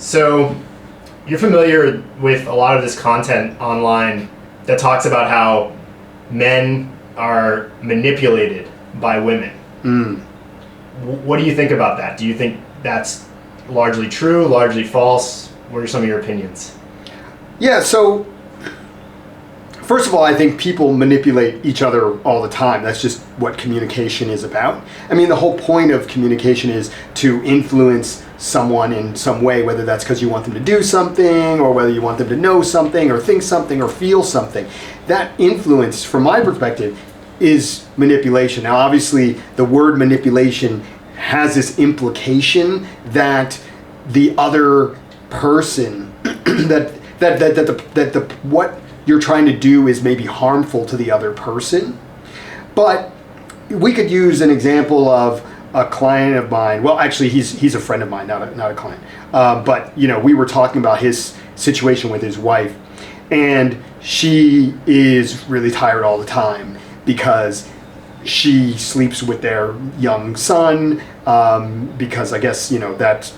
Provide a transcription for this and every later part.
So you're familiar with a lot of this content online that talks about how men are manipulated by women. What do you think about that? Do you think that's largely true, largely false? What are some of your opinions? Yeah, so first of all, I think people manipulate each other all the time. That's just what communication is about. I mean, the whole point of communication is to influence someone in some way, whether that's because you want them to do something or whether you want them to know something or think something or feel something. That influence, from my perspective, is manipulation. Now, obviously, the word manipulation has this implication that the other person, what you're trying to do is maybe harmful to the other person. But we could use an example of a client of mine. Well, actually, he's a friend of mine, not a client. But we were talking about his situation with his wife, and she is really tired all the time because she sleeps with their young son, because I guess,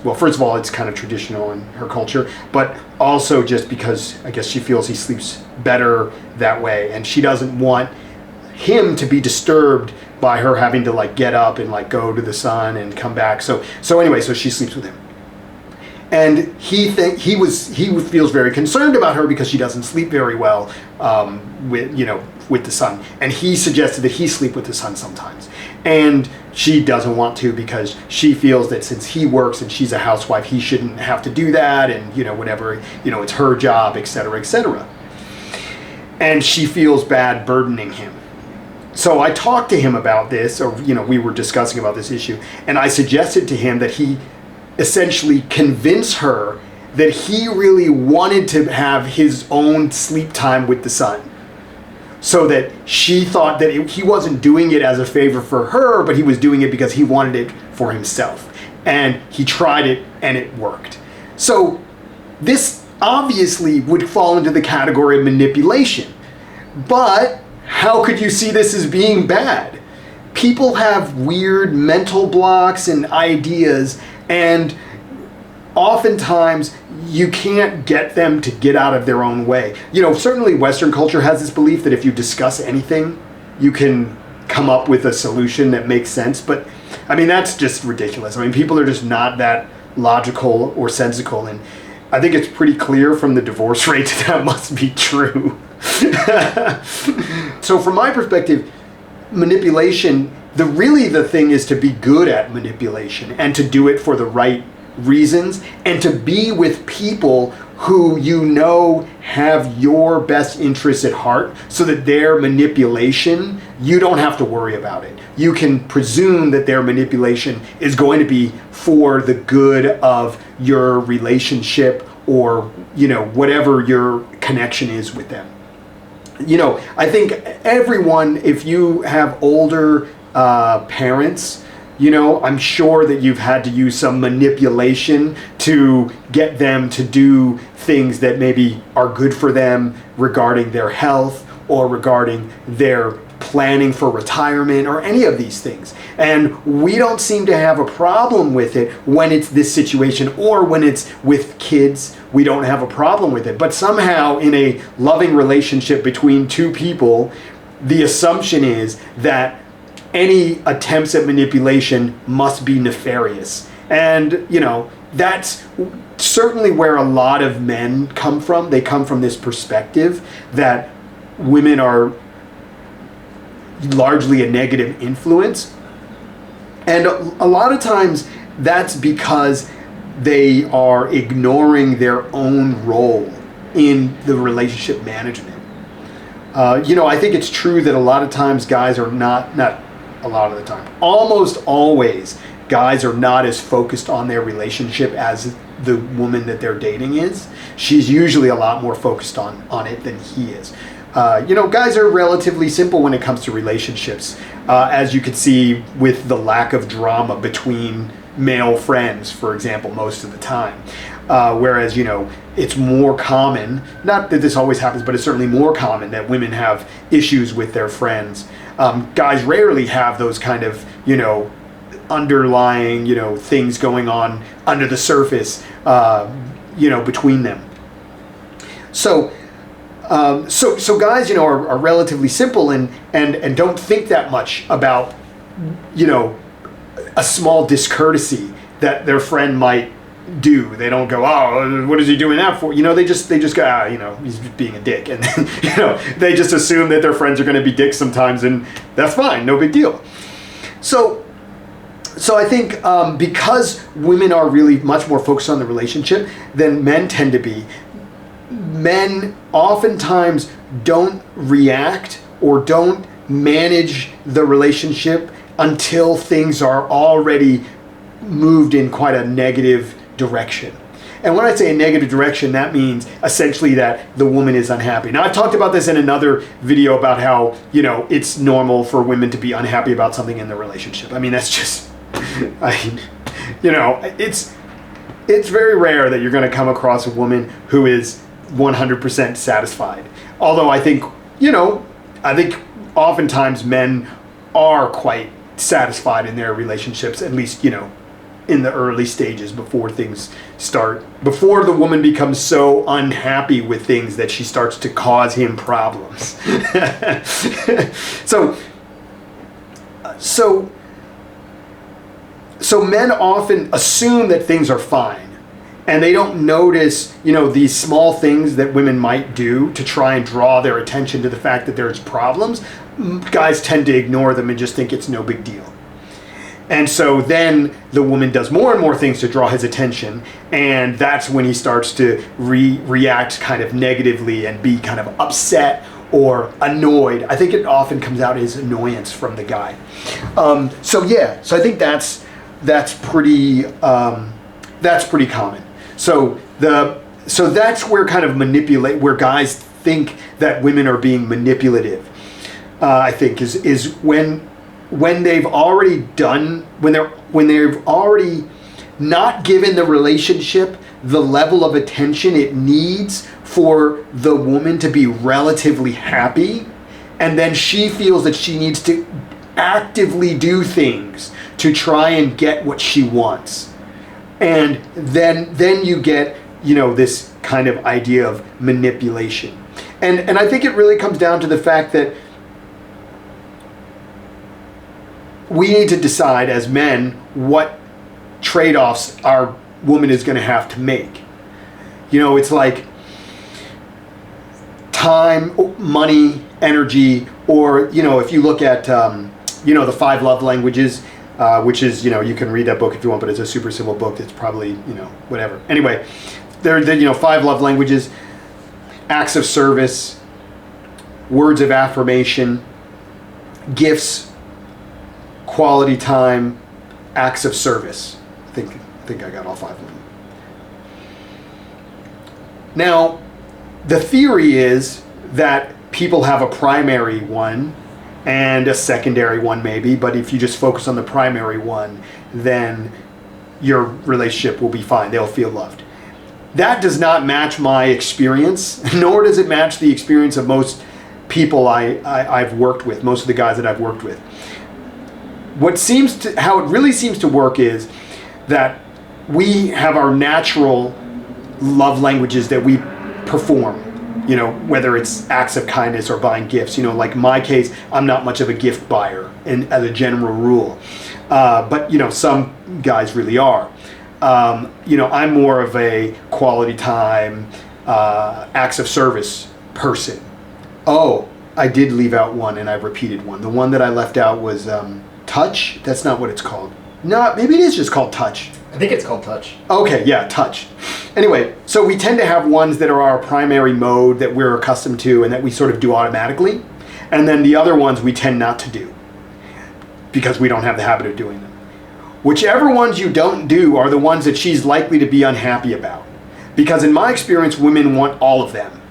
well, first of all, it's kind of traditional in her culture, but also just because I guess she feels he sleeps better that way, and she doesn't want him to be disturbed by her having to get up and go to the son and come back. So anyway, so she sleeps with him. And he feels very concerned about her because she doesn't sleep very well with the son. And he suggested that he sleep with the son sometimes. And she doesn't want to because she feels that since he works and she's a housewife, he shouldn't have to do that, and whatever, it's her job, etc., etc. And she feels bad burdening him. So I talked to him about this, or we were discussing about this issue, and I suggested to him that he essentially convince her that he really wanted to have his own sleep time with the son, so that she thought that he wasn't doing it as a favor for her, but he was doing it because he wanted it for himself. And he tried it and it worked. So this obviously would fall into the category of manipulation. But how could you see this as being bad? People have weird mental blocks and ideas, and oftentimes you can't get them to get out of their own way. Certainly Western culture has this belief that if you discuss anything, you can come up with a solution that makes sense. But I mean, that's just ridiculous. I mean, people are just not that logical or sensical. And I think it's pretty clear from the divorce rate that must be true. So from my perspective, manipulation, the thing is to be good at manipulation and to do it for the right reasons, and to be with people who have your best interests at heart, so that their manipulation, you don't have to worry about it. You can presume that their manipulation is going to be for the good of your relationship, or whatever your connection is with them. I think everyone, if you have older parents, I'm sure that you've had to use some manipulation to get them to do things that maybe are good for them regarding their health or regarding their planning for retirement or any of these things. And we don't seem to have a problem with it when it's this situation, or when it's with kids, we don't have a problem with it. But somehow in a loving relationship between two people, the assumption is that any attempts at manipulation must be nefarious. And, that's certainly where a lot of men come from. They come from this perspective that women are largely a negative influence. And a lot of times that's because they are ignoring their own role in the relationship management. I think it's true that a lot of times guys are not a lot of the time, almost always, guys are not as focused on their relationship as the woman that they're dating is. She's usually a lot more focused on it than he is. Guys are relatively simple when it comes to relationships, as you could see with the lack of drama between male friends, for example, most of the time. Whereas, it's more common, not that this always happens, but it's certainly more common that women have issues with their friends. Guys rarely have those kind of, underlying, things going on under the surface, between them. So guys, are relatively simple and don't think that much about, a small discourtesy that their friend might do. They don't go, oh, what is he doing that for? They just go, he's being a dick. And then, they just assume that their friends are going to be dicks sometimes, and that's fine, no big deal. So I think because women are really much more focused on the relationship than men tend to be, men oftentimes don't react or don't manage the relationship until things are already moved in quite a negative direction. And when I say a negative direction, that means essentially that the woman is unhappy. Now, I've talked about this in another video about how, it's normal for women to be unhappy about something in the relationship. I mean, that's just, it's very rare that you're going to come across a woman who is 100% satisfied. Although I think oftentimes men are quite satisfied in their relationships, at least, in the early stages before the woman becomes so unhappy with things that she starts to cause him problems. So men often assume that things are fine, and they don't notice, these small things that women might do to try and draw their attention to the fact that there's problems. Guys tend to ignore them and just think it's no big deal. And so then the woman does more and more things to draw his attention, and that's when he starts to react kind of negatively and be kind of upset or annoyed. I think it often comes out as annoyance from the guy. So I think that's pretty common. So that's where kind of where guys think that women are being manipulative. I think is when they've already not given the relationship the level of attention it needs for the woman to be relatively happy, and then she feels that she needs to actively do things to try and get what she wants. And then you get, this kind of idea of manipulation. And I think it really comes down to the fact that we need to decide as men what trade-offs our woman is going to have to make. It's like time, money, energy, or, if you look at, the 5 love languages, which is, you can read that book if you want, but it's a super simple book. It's probably, whatever. Anyway, there are 5 love languages: acts of service, words of affirmation, gifts, quality time, acts of service. I think I got all 5 of them. Now, the theory is that people have a primary one and a secondary one maybe, but if you just focus on the primary one, then your relationship will be fine. They'll feel loved. That does not match my experience, nor does it match the experience of most people I've worked with, most of the guys that I've worked with. How it really seems to work is that we have our natural love languages that we perform, whether it's acts of kindness or buying gifts. Like in my case, I'm not much of a gift buyer as a general rule. But, some guys really are. I'm more of a quality time, acts of service person. Oh, I did leave out one, and I repeated one. The one that I left out was touch. That's not what it's called. No, maybe it is just called touch. I think it's called touch. Okay, yeah, touch. Anyway, so we tend to have ones that are our primary mode that we're accustomed to and that we sort of do automatically. And then the other ones we tend not to do because we don't have the habit of doing them. Whichever ones you don't do are the ones that she's likely to be unhappy about. Because in my experience, women want all of them.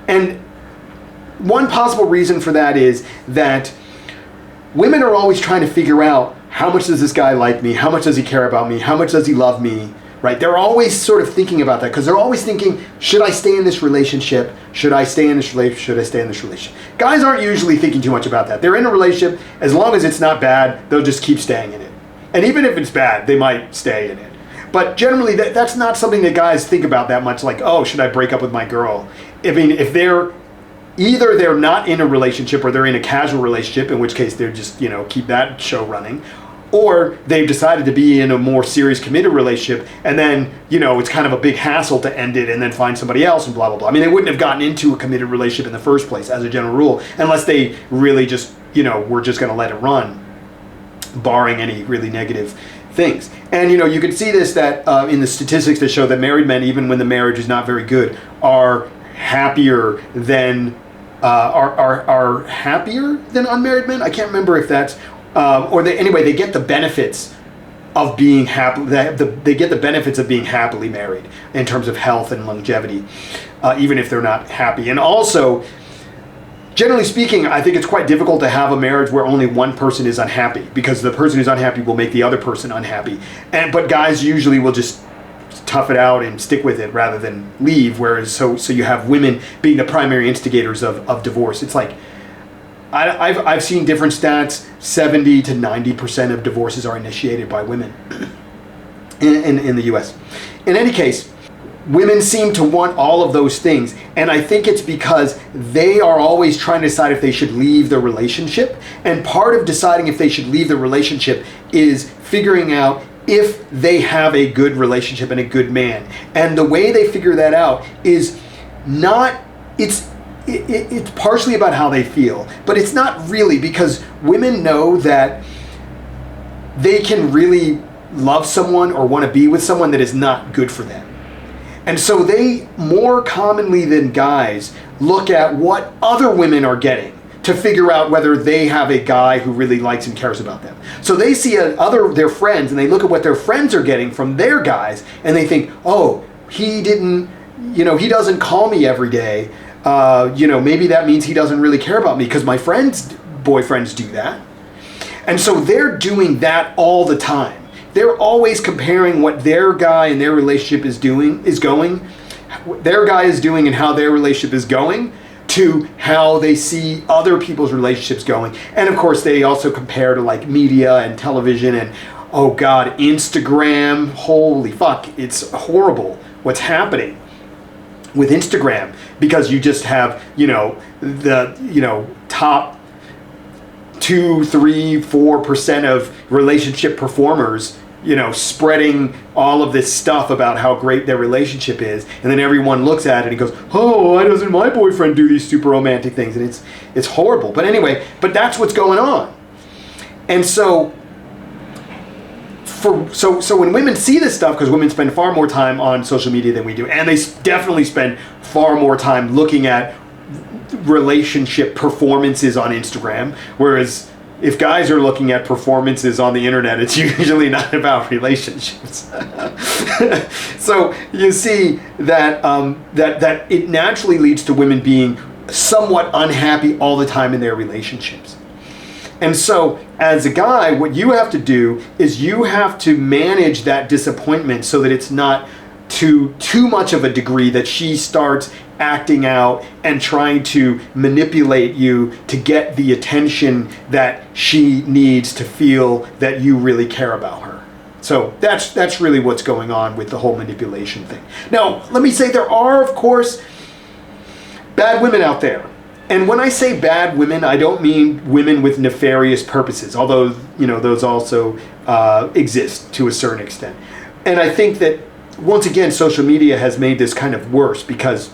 And one possible reason for that is that women are always trying to figure out, how much does this guy like me? How much does he care about me? How much does he love me? Right? They're always sort of thinking about that because they're always thinking, should I stay in this relationship? Should I stay in this relationship? Should I stay in this relationship? Guys aren't usually thinking too much about that. They're in a relationship. As long as it's not bad, they'll just keep staying in it. And even if it's bad, they might stay in it. But generally, that's not something that guys think about that much. Like, oh, should I break up with my girl? I mean, if either they're not in a relationship or they're in a casual relationship, in which case they're just, keep that show running. Or they've decided to be in a more serious committed relationship, and then, it's kind of a big hassle to end it and then find somebody else and blah, blah, blah. I mean, they wouldn't have gotten into a committed relationship in the first place as a general rule, unless they really just, were just going to let it run, barring any really negative things. And, you can see this that in the statistics that show that married men, even when the marriage is not very good, are happier than are happier than unmarried men. I can't remember if that's they get the benefits of being happy. They get the benefits of being happily married in terms of health and longevity, even if they're not happy. And also, generally speaking, I think it's quite difficult to have a marriage where only one person is unhappy, because the person who's unhappy will make the other person unhappy. But guys usually will just tough it out and stick with it rather than leave. Whereas so you have women being the primary instigators of divorce. It's like, I've seen different stats. 70 to 90% of divorces are initiated by women in the U.S. In any case, women seem to want all of those things, and I think it's because they are always trying to decide if they should leave the relationship. And part of deciding if they should leave the relationship is figuring out if they have a good relationship and a good man. And the way they figure that out is not, it's partially about how they feel, but it's not really, because women know that they can really love someone or want to be with someone that is not good for them. And so they, more commonly than guys, look at what other women are getting to figure out whether they have a guy who really likes and cares about them. So they see their friends, and they look at what their friends are getting from their guys, and they think, oh, he doesn't call me every day. Maybe that means he doesn't really care about me, because my friends' boyfriends do that. And so they're doing that all the time. They're always comparing what their guy and their relationship their guy is doing and how their relationship is going, to how they see other people's relationships going. And of course, they also compare to like media and television and, oh God, Instagram. Holy fuck, it's horrible what's happening with Instagram, because you just have, the top 2, 3, 4% of relationship performers, spreading all of this stuff about how great their relationship is, and then everyone looks at it and goes, oh, why doesn't my boyfriend do these super romantic things? And it's horrible. But anyway, that's what's going on. And so when women see this stuff, because women spend far more time on social media than we do, and they definitely spend far more time looking at relationship performances on Instagram, whereas if guys are looking at performances on the internet, it's usually not about relationships. So you see that that it naturally leads to women being somewhat unhappy all the time in their relationships. And so as a guy, what you have to do is you have to manage that disappointment so that it's not to too much of a degree that she starts acting out and trying to manipulate you to get the attention that she needs to feel that you really care about her. So that's really what's going on with the whole manipulation thing. Now, let me say there are, of course, bad women out there. And when I say bad women, I don't mean women with nefarious purposes, although, those also exist to a certain extent. And I think that, once again, social media has made this kind of worse, because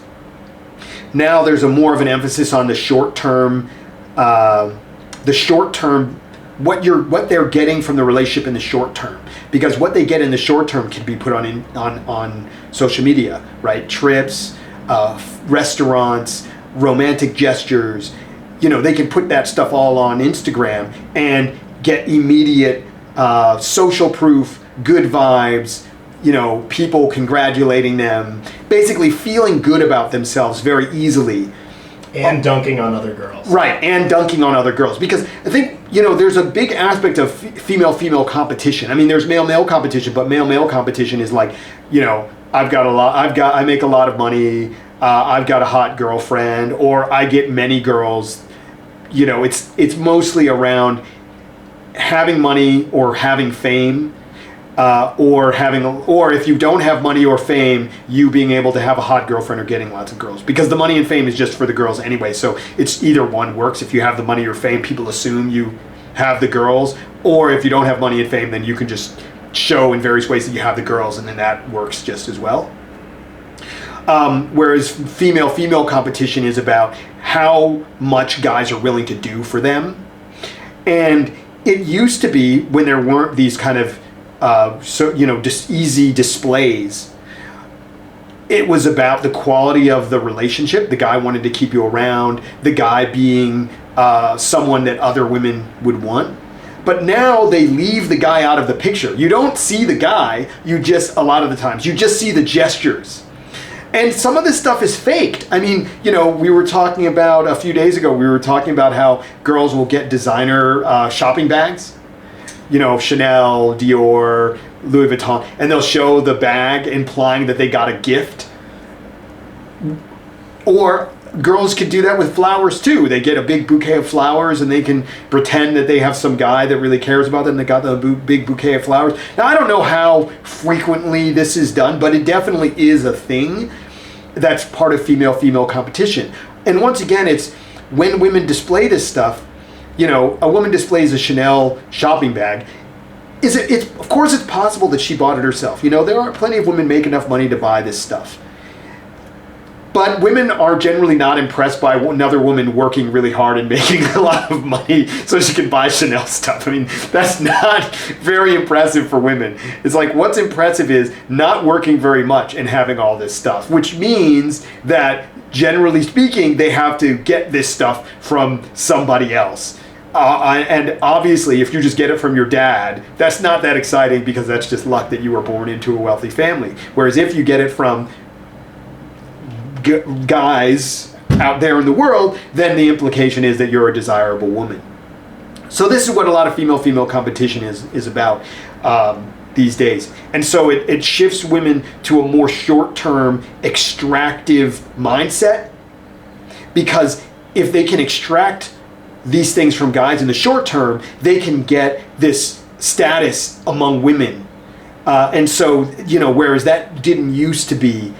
now there's more of an emphasis on the short term, what they're getting from the relationship in the short term, because what they get in the short term can be put on social media, right? Trips, restaurants, romantic gestures. They can put that stuff all on Instagram and get immediate social proof, good vibes, people congratulating them, basically feeling good about themselves very easily. And dunking on other girls. Right, and dunking on other girls. Because I think, there's a big aspect of female-female competition. I mean, there's male-male competition, but male-male competition is like, I make a lot of money, I've got a hot girlfriend, or I get many girls. It's mostly around having money or having fame, or if you don't have money or fame, you being able to have a hot girlfriend or getting lots of girls, because the money and fame is just for the girls anyway. So it's either one works. If you have the money or fame, people assume you have the girls, or if you don't have money and fame, then you can just show in various ways that you have the girls, and then that works just as well. Whereas female competition is about how much guys are willing to do for them. And it used to be, when there weren't these kind of just easy displays, it was about the quality of the relationship. The guy wanted to keep you around, the guy being someone that other women would want. But now they leave the guy out of the picture. You don't see the guy, a lot of the times, you just see the gestures. And some of this stuff is faked. I mean, we were talking about, a few days ago, we were talking about how girls will get designer shopping bags. Chanel, Dior, Louis Vuitton, and they'll show the bag implying that they got a gift. Or girls could do that with flowers too. They get a big bouquet of flowers and they can pretend that they have some guy that really cares about them that got the big bouquet of flowers. Now, I don't know how frequently this is done, but it definitely is a thing that's part of female competition. And once again, it's when women display this stuff, a woman displays a Chanel shopping bag. Of course it's possible that she bought it herself. There are plenty of women make enough money to buy this stuff. But women are generally not impressed by another woman working really hard and making a lot of money so she can buy Chanel stuff. I mean, that's not very impressive for women. It's like, what's impressive is not working very much and having all this stuff, which means that, generally speaking, they have to get this stuff from somebody else. And obviously, if you just get it from your dad, that's not that exciting, because that's just luck that you were born into a wealthy family. Whereas if you get it from guys out there in the world, then the implication is that you're a desirable woman. So this is what a lot of female competition is about these days. And so it shifts women to a more short-term extractive mindset, because if they can extract these things from guys in the short term, they can get this status among women. And so, whereas that didn't used to be,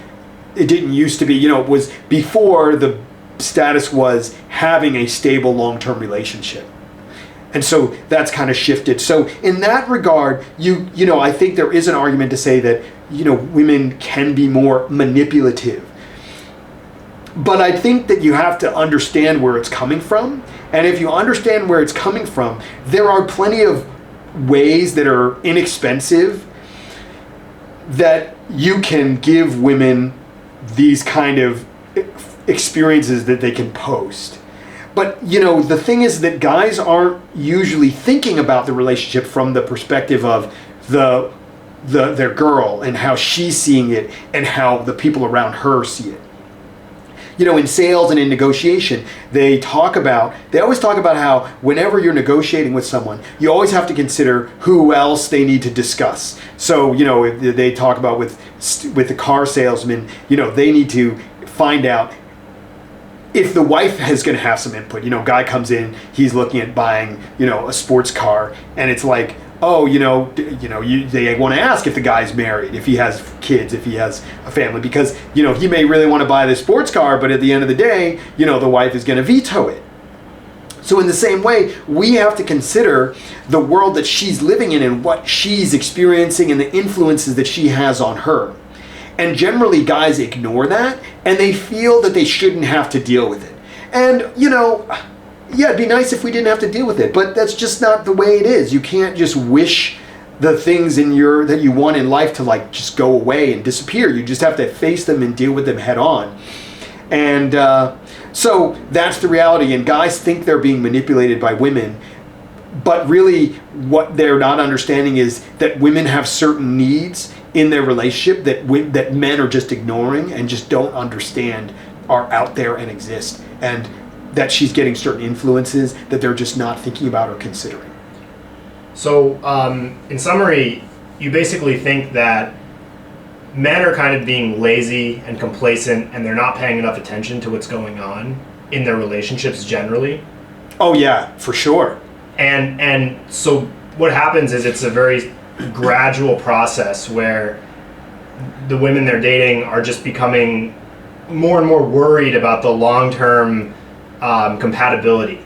it was before the status was having a stable long-term relationship. And so that's kind of shifted. So in that regard, I think there is an argument to say that, women can be more manipulative. But I think that you have to understand where it's coming from. And if you understand where it's coming from, there are plenty of ways that are inexpensive that you can give women these kind of experiences that they can post. But, the thing is that guys aren't usually thinking about the relationship from the perspective of their girl and how she's seeing it and how the people around her see it. In sales and in negotiation, they always talk about how whenever you're negotiating with someone, you always have to consider who else they need to discuss. So, if they talk about with the car salesman, they need to find out if the wife is going to have some input. Guy comes in, he's looking at buying, a sports car, and it's like, oh, they want to ask if the guy's married, if he has kids, if he has a family, because, he may really want to buy this sports car, but at the end of the day, the wife is going to veto it. So in the same way, we have to consider the world that she's living in and what she's experiencing and the influences that she has on her. And generally, guys ignore that, and they feel that they shouldn't have to deal with it. And, yeah, it'd be nice if we didn't have to deal with it, but that's just not the way it is. You can't just wish the things that you want in life to just go away and disappear. You just have to face them and deal with them head on. And so that's the reality. And guys think they're being manipulated by women, but really what they're not understanding is that women have certain needs in their relationship that men are just ignoring and just don't understand are out there and exist. And that she's getting certain influences that they're just not thinking about or considering. So, in summary, you basically think that men are kind of being lazy and complacent, and they're not paying enough attention to what's going on in their relationships generally? Oh yeah, for sure. And so what happens is it's a very gradual process where the women they're dating are just becoming more and more worried about the long-term compatibility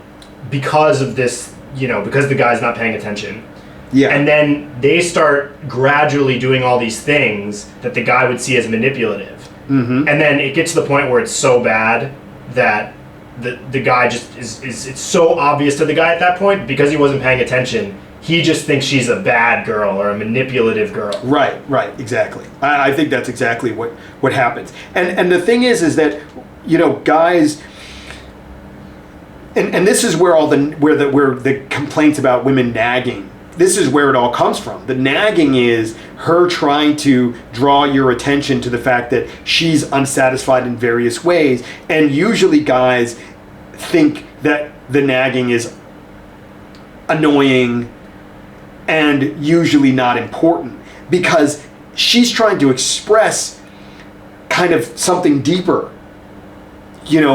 because of this, because the guy's not paying attention. Yeah. And then they start gradually doing all these things that the guy would see as manipulative. Mm-hmm. And then it gets to the point where it's so bad that the guy just it's so obvious to the guy at that point, because he wasn't paying attention, he just thinks she's a bad girl or a manipulative girl. Right, exactly. I think that's exactly what happens. And the thing is that, guys, and this is where where the complaints about women nagging, this is where it all comes from. The nagging is her trying to draw your attention to the fact that she's unsatisfied in various ways. And usually guys think that the nagging is annoying and usually not important, because she's trying to express kind of something deeper,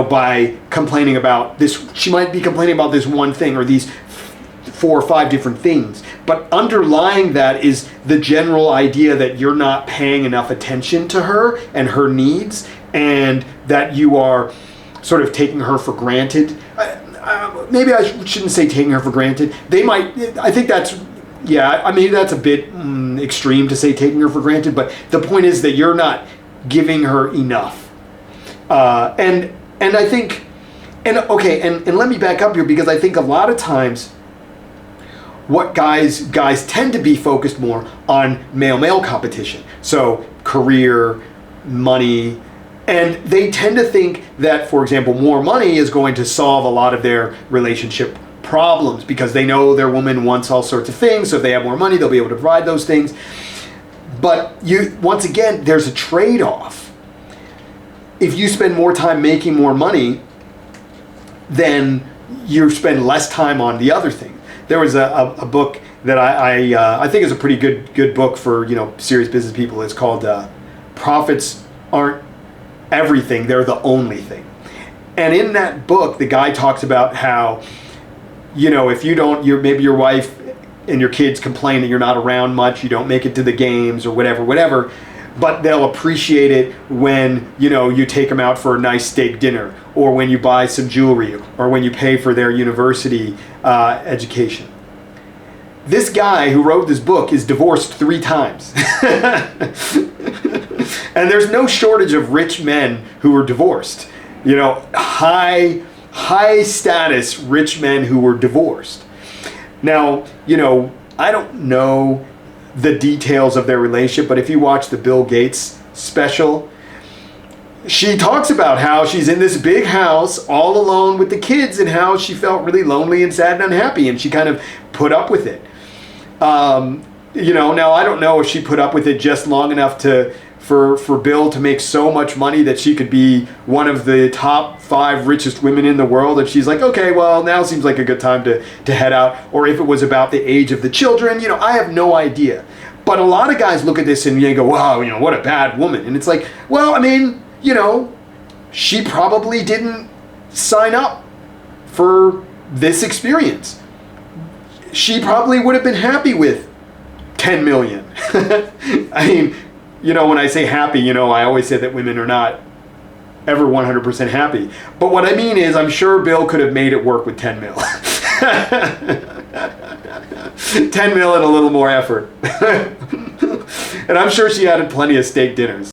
by complaining about this. She might be complaining about this one thing or these 4 or 5 different things, but underlying that is the general idea that you're not paying enough attention to her and her needs, and that you are sort of taking her for granted. Maybe I shouldn't say taking her for granted. I think that's, that's a bit extreme to say taking her for granted, but the point is that you're not giving her enough. And I think, and let me back up here, because I think a lot of times what guys tend to be focused more on male-male competition. So career, money, and they tend to think that, for example, more money is going to solve a lot of their relationship problems, because they know their woman wants all sorts of things, so if they have more money, they'll be able to provide those things. But once again, there's a trade-off. If you spend more time making more money, then you spend less time on the other thing. There was a book that I think is a pretty good book for serious business people. It's called Profits Aren't Everything, They're the Only Thing. And in that book, the guy talks about how, if you don't, maybe your wife and your kids complain that you're not around much, you don't make it to the games or whatever, but they'll appreciate it when, you take them out for a nice steak dinner, or when you buy some jewelry, or when you pay for their university education. This guy who wrote this book is divorced 3 times. And there's no shortage of rich men who are divorced. High status rich men who were divorced. Now, I don't know the details of their relationship, but if you watch the Bill Gates special, she talks about how she's in this big house all alone with the kids, and how she felt really lonely and sad and unhappy, and she kind of put up with it. Now I don't know if she put up with it just long enough for Bill to make so much money that she could be one of the top 5 richest women in the world, and she's like, okay, well, now seems like a good time to head out, or if it was about the age of the children. I have no idea. But a lot of guys look at this and they go, wow, what a bad woman. And it's like, well, she probably didn't sign up for this experience. She probably would have been happy with 10 million. When I say happy, I always say that women are not ever 100% happy. But what I mean is, I'm sure Bill could have made it work with 10 mil. 10 mil and a little more effort. And I'm sure she had plenty of steak dinners.